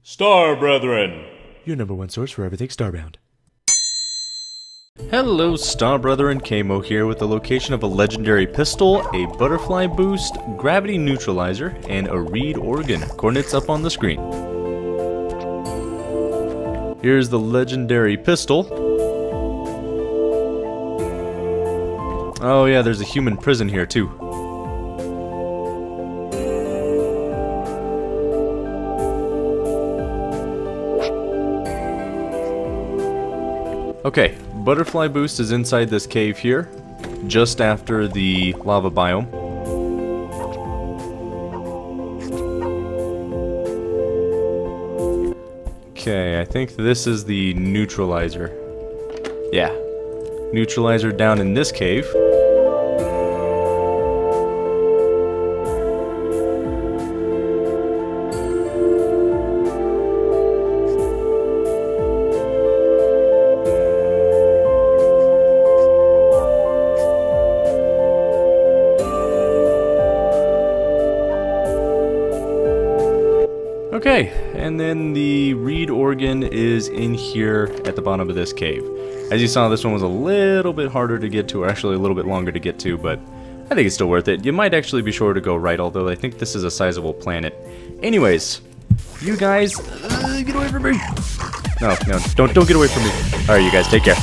Star Brethren! Your #1 source for everything Starbound. Hello, Star Brethren, Kamo here with the location of a legendary pistol, a butterfly boost, gravity neutralizer, and a reed organ. Coordinates up on the screen. Here's the legendary pistol. Oh yeah, there's a human prison here too. Okay, butterfly boost is inside this cave here, just after the lava biome. Okay, I think this is the neutralizer. Yeah, neutralizer down in this cave. Okay, and then the reed organ is in here at the bottom of this cave. As you saw, this one was a little bit harder to get to, or actually a little bit longer to get to, but I think it's still worth it. You might actually be sure to go right, although I think this is a sizable planet. Anyways, you guys, get away from me! No, don't get away from me. Alright, you guys, take care.